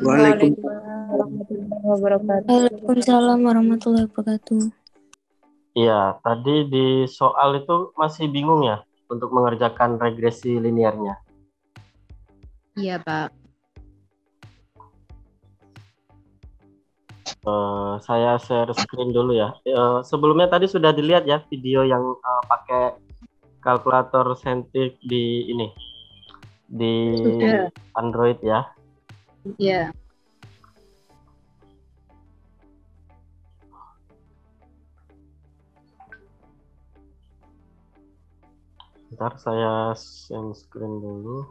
Waalaikumsalam warahmatullahi wabarakatuh. Waalaikumsalam warahmatullahi wabarakatuh. Iya, tadi di soal itu masih bingung ya untuk mengerjakan regresi linearnya. Iya, Pak. Saya share screen dulu ya. Sebelumnya tadi sudah dilihat ya video yang pakai kalkulator saintifik di ini di Sudah. Android ya. Iya. Ntar saya share screen dulu.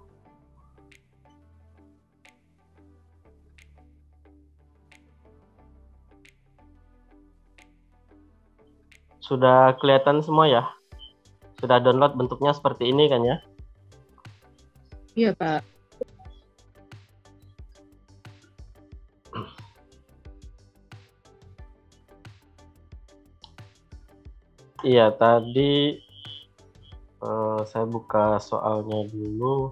Sudah kelihatan semua ya? Sudah download, bentuknya seperti ini kan ya? Iya, Pak. Iya, tadi saya buka soalnya dulu.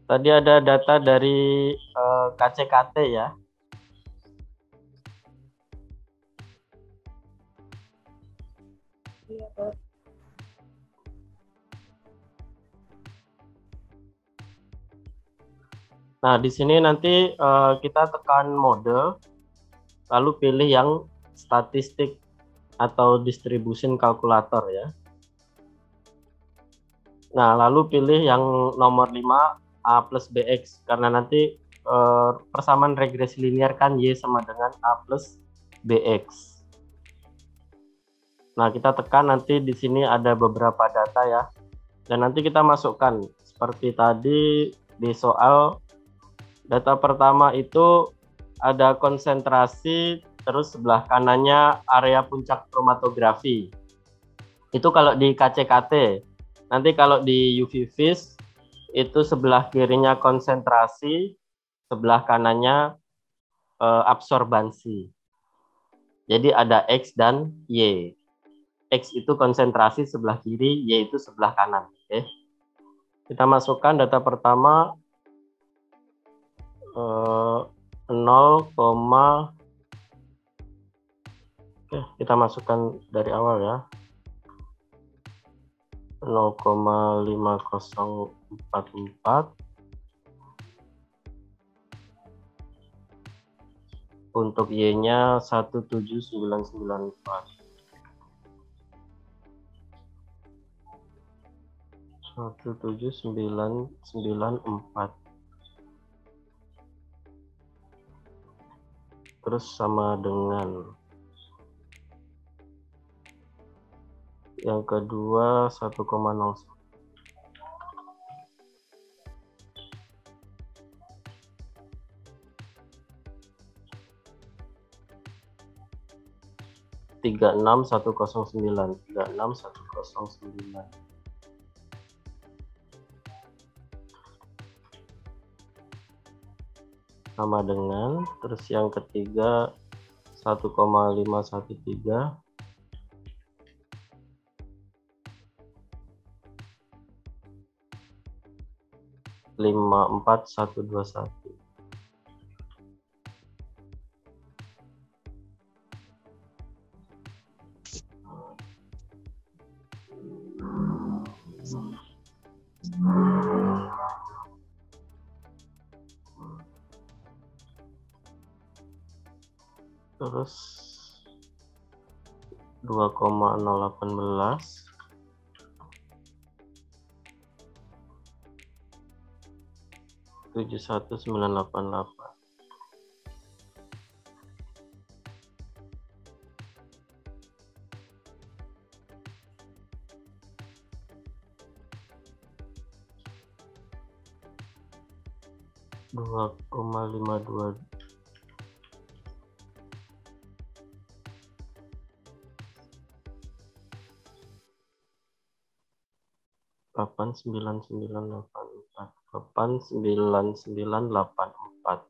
Tadi ada data dari KCKT ya. Iya, Pak. Nah, di sini nanti kita tekan mode, lalu pilih yang statistik atau distribution calculator ya. Nah, lalu pilih yang nomor 5 A plus BX, karena nanti persamaan regresi linear kan Y sama dengan A plus BX. Nah, kita tekan, nanti di sini ada beberapa data ya. Dan nanti kita masukkan, seperti tadi di soal, data pertama itu ada konsentrasi, terus sebelah kanannya area puncak kromatografi. Itu kalau di KCKT. Nanti kalau di UV-Vis, itu sebelah kirinya konsentrasi, sebelah kanannya absorbansi. Jadi ada X dan Y. X itu konsentrasi sebelah kiri, Y itu sebelah kanan. Oke. Kita masukkan data pertama 0, oke, kita masukkan dari awal ya. 0,5044. Untuk Y-nya 17994. 17994. Terus sama dengan yang kedua 1,01. Tiga enam satu kosong sembilan sama dengan, terus yang ketiga 1,513 54121. Terus 2,018 71988. Dua koma lima dua 89984.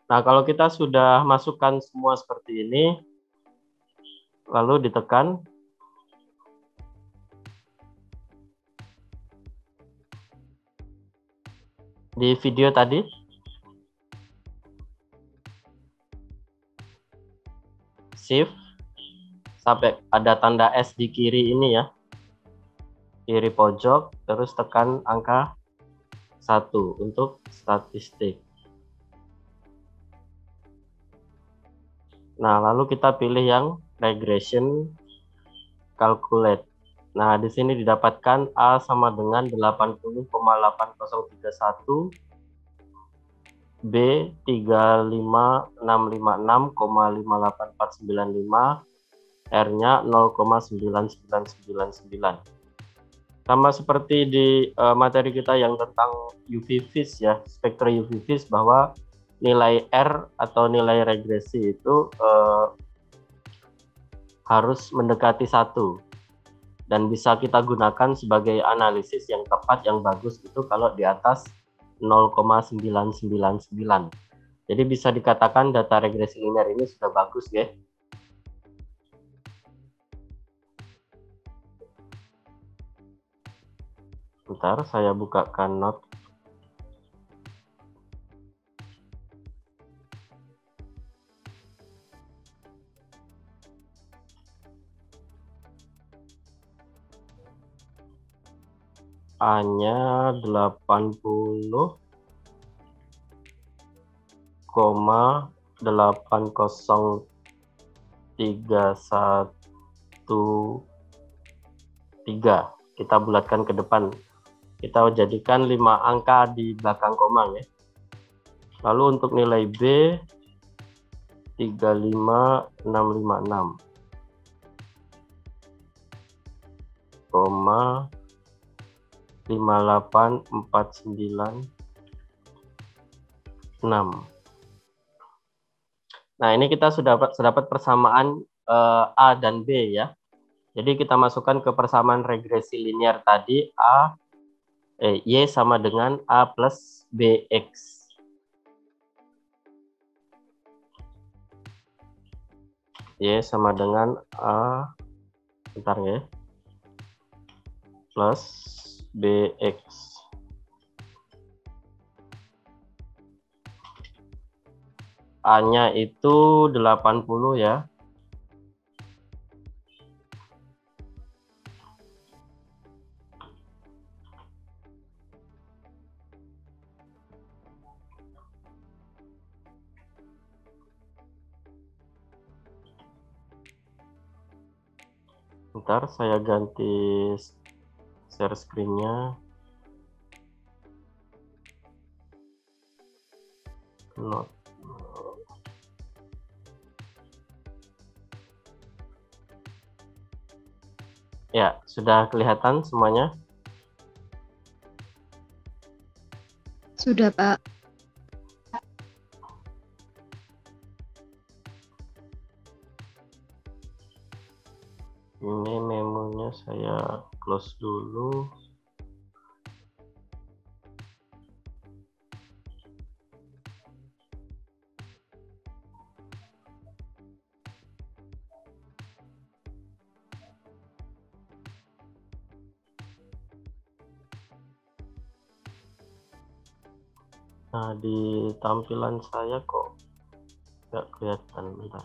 Nah, kalau kita sudah masukkan semua seperti ini, lalu ditekan, di video tadi? Shift sampai ada tanda S di kiri ini ya. Kiri pojok, terus tekan angka 1 untuk statistik. Nah, lalu kita pilih yang regression calculate. Nah, di sini didapatkan A sama dengan 80,8031, B 35656,58495, R-nya 0,9999. Sama seperti di materi kita yang tentang UV vis ya, spektra UV vis, bahwa nilai R atau nilai regresi itu harus mendekati 1 dan bisa kita gunakan sebagai analisis yang tepat, yang bagus itu kalau di atas 0,999. Jadi bisa dikatakan data regresi linear ini sudah bagus ya. Bentar, saya bukakan note. A-nya 80,313. Kita bulatkan ke depan. Kita jadikan 5 angka di belakang koma ya. Lalu untuk nilai B 35656, 58496. Nah, ini kita sudah dapat persamaan A dan B ya. Jadi kita masukkan ke persamaan regresi linear tadi, Y sama dengan A plus BX. Y sama dengan A, bentar ya, plus BX. A-nya itu 80 ya. Bentar, saya ganti share screen-nya. Not. Ya, sudah kelihatan semuanya? Sudah, Pak. Ini memonya saya close dulu. Nah, di tampilan saya kok nggak kelihatan, bentar.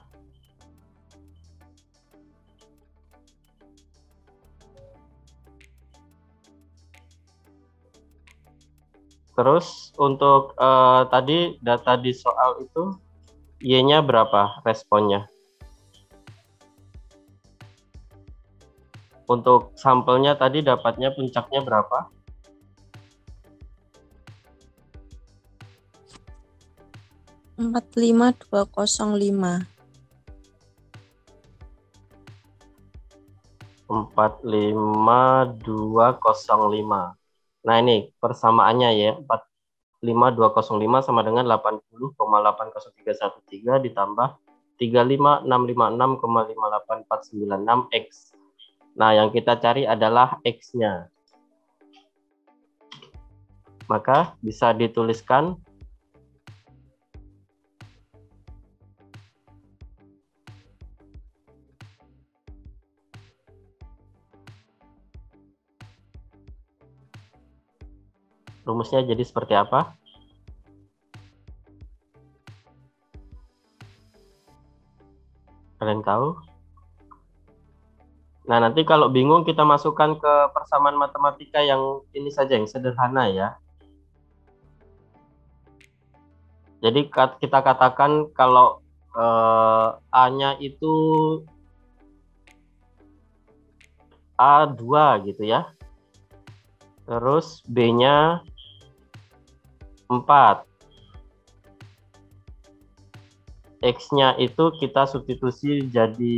Terus untuk tadi data di soal itu Y-nya berapa responnya? Untuk sampelnya tadi dapatnya puncaknya berapa? 45205. 45205. Nah, ini persamaannya ya, 45205 sama dengan 80,80313 ditambah 35656,58496X. Nah, yang kita cari adalah X-nya. Maka bisa dituliskan rumusnya jadi seperti apa? Kalian tahu? Nah, nanti kalau bingung kita masukkan ke persamaan matematika yang ini saja, yang sederhana ya. Jadi kita katakan kalau A-nya itu A2 gitu ya. Terus B-nya 4. X-nya itu kita substitusi jadi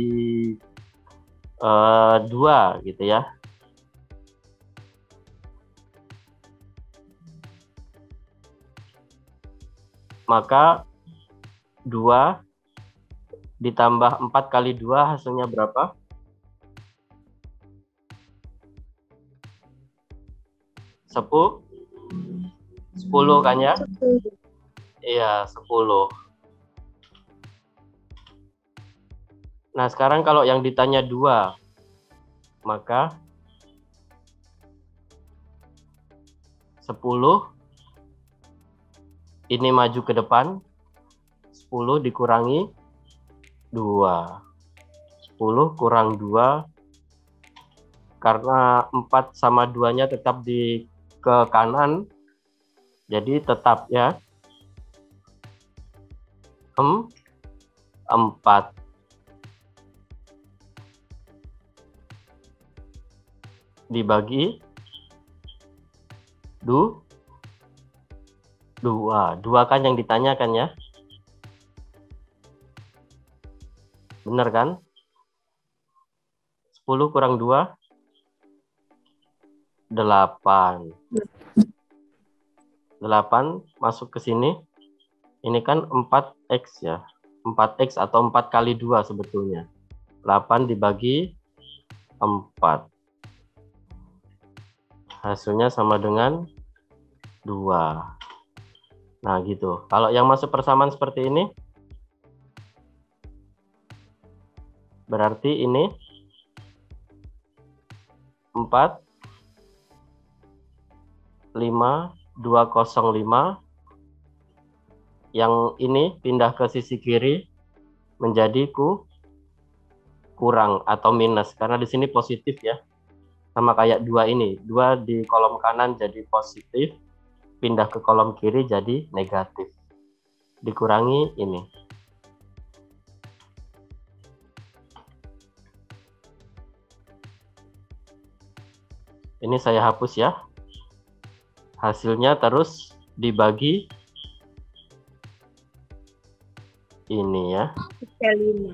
2 gitu ya. Maka 2 ditambah 4 kali 2 hasilnya berapa? 10 kan ya? Iya, 10. Nah, sekarang kalau yang ditanya 2, maka 10 ini maju ke depan, 10 dikurangi 2. 10 kurang 2, karena 4 sama 2-nya tetap ke kanan, jadi tetap ya 4. Dibagi 2 kan yang ditanyakan ya, benar kan? 10 kurang 2 8 masuk ke sini, ini kan 4x ya, 4x atau 4 kali 2 sebetulnya, 8 dibagi 4 hasilnya sama dengan 2. Nah gitu. Kalau yang masuk persamaan seperti ini, berarti ini 4 5 205, yang ini pindah ke sisi kiri menjadi kurang atau minus, karena di sini positif ya. Sama kayak 2 ini, 2 di kolom kanan jadi positif, pindah ke kolom kiri jadi negatif. Dikurangi ini. Ini saya hapus ya. Hasilnya terus dibagi ini ya. 5.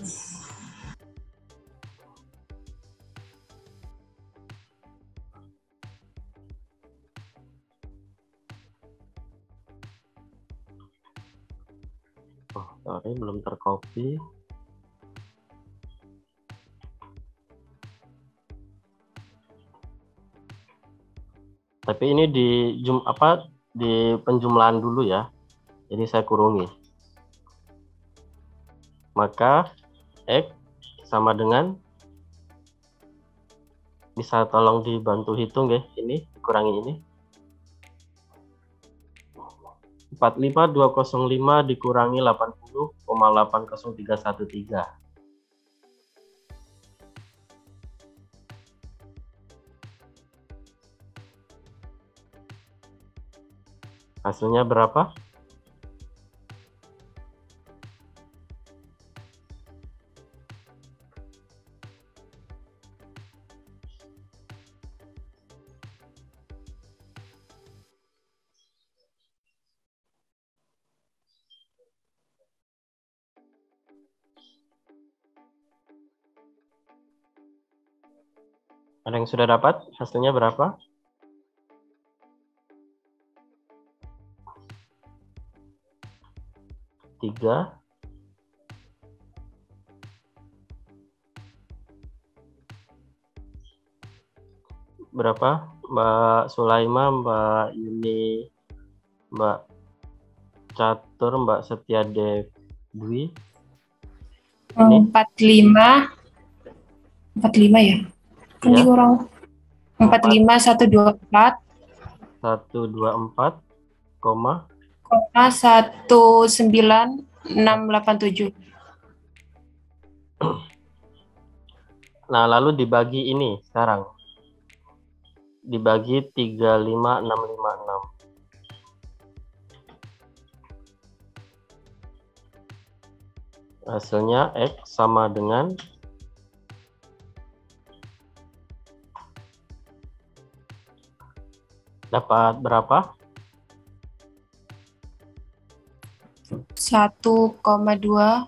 Oh, sorry, belum tercopy. Tapi ini di penjumlahan dulu ya. Jadi saya kurungi. Maka X sama dengan, bisa tolong dibantu hitung ya, ini dikurangi ini. 45205 dikurangi 80,80313. Hasilnya berapa? Ada yang sudah dapat? Hasilnya berapa? Tiga. Berapa? Mbak Sulaima, Mbak Yuni, Mbak Catur, Mbak Setia Dewi. 45 ya. Kan Ya. dikurang 45 124 koma 19687. Nah, lalu dibagi ini sekarang. Dibagi 35656. Hasilnya X sama dengan dapat berapa? 1,2655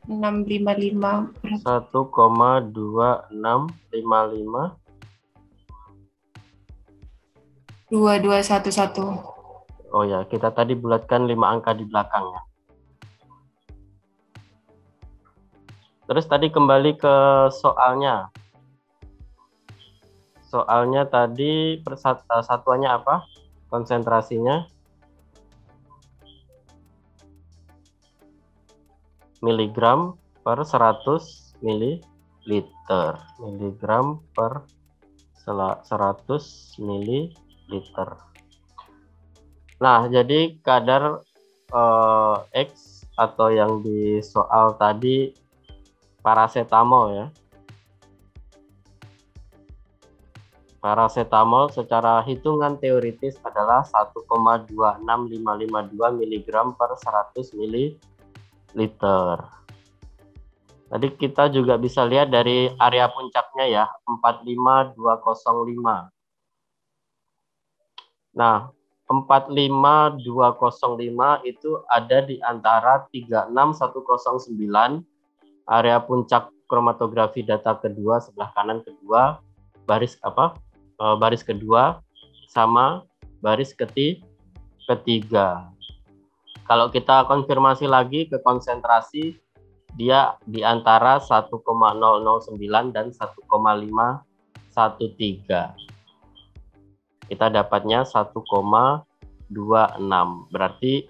1,2655 2211. Oh ya, kita tadi bulatkan 5 angka di belakang ya. Terus tadi kembali ke soalnya. Soalnya tadi satuannya apa? Konsentrasinya miligram per 100 mililiter. Miligram per 100 mililiter. Nah, jadi kadar X atau yang di soal tadi paracetamol ya. Paracetamol secara hitungan teoritis adalah 1,26552 mg per 100 mililiter. Tadi kita juga bisa lihat dari area puncaknya ya, 45205. Nah, 45205 itu ada di antara 36109, area puncak kromatografi data kedua sebelah kanan kedua, baris kedua sama baris ketiga. Kalau kita konfirmasi lagi ke konsentrasi, dia di antara 1,009 dan 1,513. Kita dapatnya 1,26. Berarti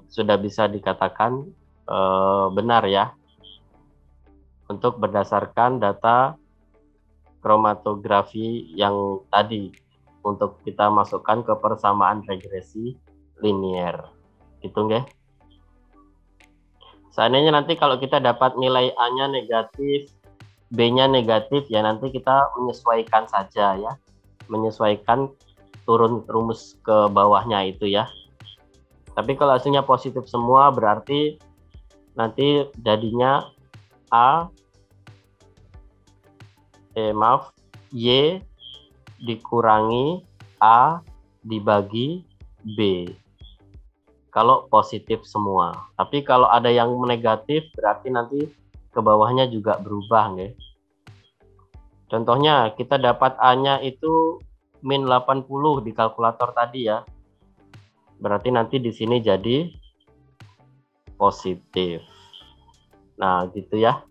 sudah bisa dikatakan benar ya. Untuk berdasarkan data kromatografi yang tadi untuk kita masukkan ke persamaan regresi linier. Gitu nggih. Seandainya nanti kalau kita dapat nilai A-nya negatif, B-nya negatif, ya nanti kita menyesuaikan saja ya. Menyesuaikan turun rumus ke bawahnya itu ya. Tapi kalau hasilnya positif semua berarti nanti jadinya Y dikurangi A dibagi B. Kalau positif semua. Tapi kalau ada yang negatif berarti nanti ke bawahnya juga berubah nggih. Contohnya kita dapat A-nya itu min 80 di kalkulator tadi ya. Berarti nanti di sini jadi positif. Nah, gitu ya.